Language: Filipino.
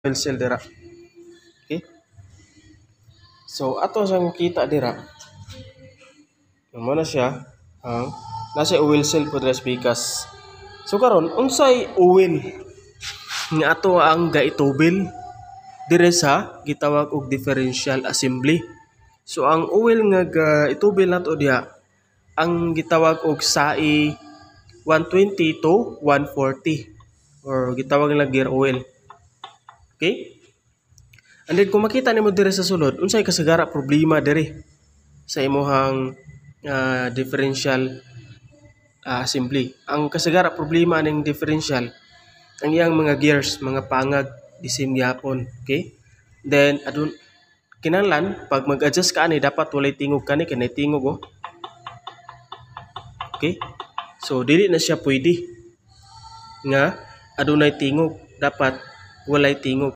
oil cell dira. Okay? So ato sang makita dira. Mo na siya ang nasa oil cell po dira bigas. So karon unsay oil nga ato ang gaitubil dire sa gitawag og differential assembly. So ang oil nga gaitubil nato diha ang gitawag og SAE 120 to 140 or gitawag nila gear oil. Okay? And then kung makita nimo dire sa sulod, unsay kasagara problema dire sa imuhang differential assembly. Ang kasagara problema ning differential ang iyang mga gears, mga pangag disim gyapon. Okay? Then adun kinahanglan pag mag-adjust ka ani dapat walay tingog kani kanay tingog oh. Okay? So dili na siya pwede nga adunay tingog, dapat walay tingog.